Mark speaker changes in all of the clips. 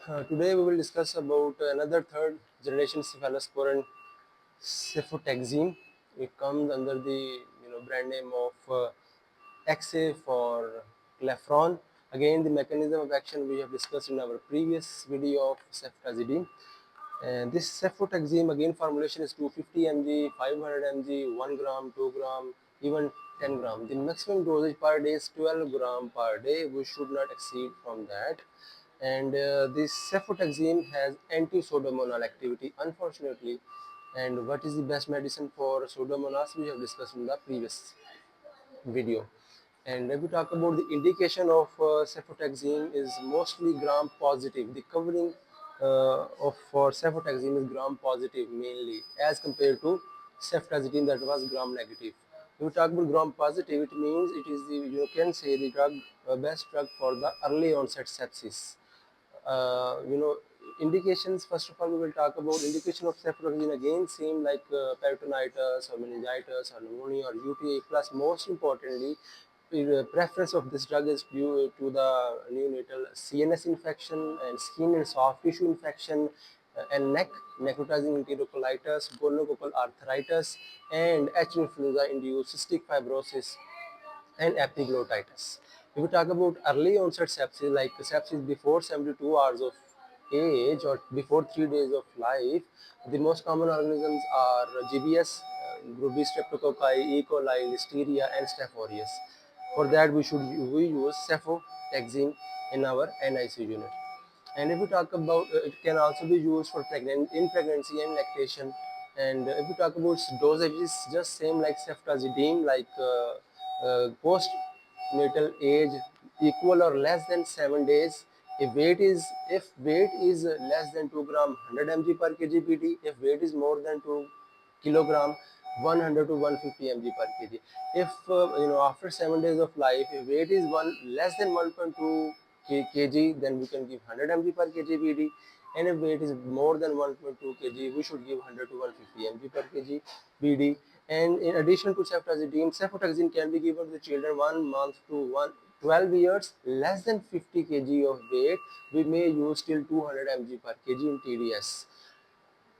Speaker 1: Today we will discuss about another third generation cephalosporin, Cefotaxime. It comes under the brand name of XA for Clefron. Again, the mechanism of action we have discussed in our previous video of ceftazidime. And this cefotaxime again formulation is 250 mg, 500 mg, 1 gram, 2 gram, even 10 gram. The maximum dosage per day is 12 gram per day. We should not exceed from that. And this cefotaxime has anti-pseudomonal activity, unfortunately. And what is the best medicine for pseudomonas we have discussed in the previous video. And if we talk about the indication of cefotaxime is mostly gram positive. The covering of for cefotaxime is gram positive mainly as compared to ceftazidime that was gram negative. If we talk about gram positive, it means it is the you can say the drug best drug for the early onset sepsis. You know, indications, first of all we will talk about indication of cephalosporin. Again same like peritonitis or meningitis or pneumonia or UTI, plus most importantly the preference of this drug is due to the neonatal CNS infection and skin and soft tissue infection, and necrotizing enterocolitis, gonococcal arthritis, and H. influenza induced cystic fibrosis and epiglottitis. If we talk about early onset sepsis, like sepsis before 72 hours of age or before 3 days of life, the most common organisms are GBS, group B streptococci, E. coli, Listeria, and Staph aureus. For that, we use cefotaxime in our NICU unit. And if we talk about it can also be used for in pregnancy and lactation. And if we talk about dosage, it's just same like ceftazidime, like postnatal age equal or less than 7 days. If weight is less than 2 gram, 100 mg per kg pt. If weight is more than 2 kilogram, 100 to 150 mg per kg. If after 7 days of life, if weight is less than 1.2 kg, then we can give 100 mg per kg bd. And if weight is more than 1.2 kg, we should give 100 to 150 mg per kg bd. And in addition to ceftazidime, cefotaxime can be given to the children 1 month to 12 years, less than 50 kg of weight. We may use till 200 mg per kg in TDS.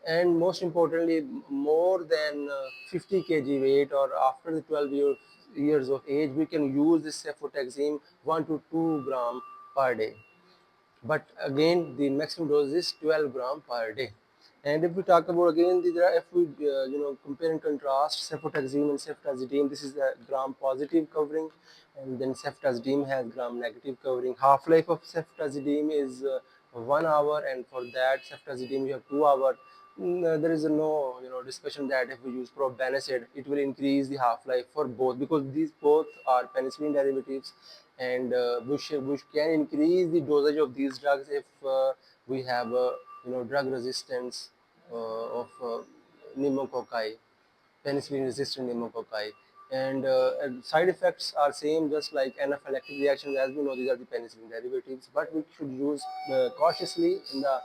Speaker 1: And most importantly, more than 50 kg weight or after the 12 years of age, we can use this cefotaxime 1 to 2 gram per day. But again, the maximum dose is 12 gram per day. And if we talk about again, if we compare and contrast cefotaxime and ceftazidime, this is the gram positive covering, and then ceftazidime has gram negative covering. Half life of ceftazidime is 1 hour, and for that ceftazidime you have 2 hours. There is no discussion that if we use probenecid, it will increase the half life for both, because these both are penicillin derivatives, and we can increase the dosage of these drugs if we have drug resistance of pneumococci, penicillin resistant pneumococci. And side effects are same, just like anaphylactic reactions. As we know, these are the penicillin derivatives, but we should use cautiously in the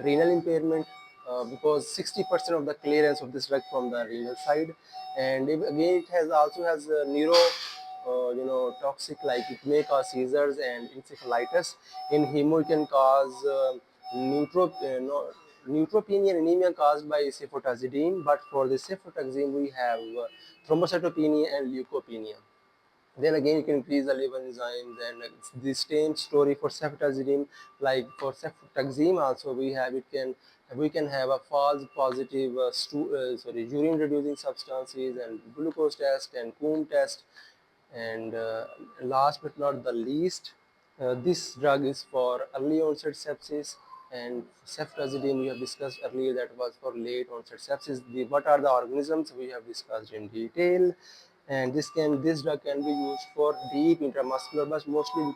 Speaker 1: renal impairment, because 60% of the clearance of this drug from the renal side. And again, it also has neuro toxic, like it may cause seizures and encephalitis. In hemo, it can cause neutropenia and anemia caused by cefotaxime, but for the cefotaxime we have thrombocytopenia and leukopenia. Then again, you can increase the liver enzymes, and it's the same story for cefotaxime. Like for cefotaxime also, we can have a false positive urine reducing substances and glucose test and Coombs test. And last but not the least, this drug is for early onset sepsis, and ceftazidime we have discussed earlier, that was for late onset sepsis. What are the organisms we have discussed in detail. And this drug can be used for deep intramuscular, but mostly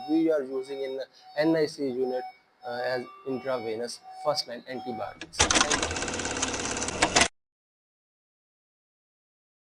Speaker 1: we are using in NIC unit as intravenous first line antibiotics. Thank you.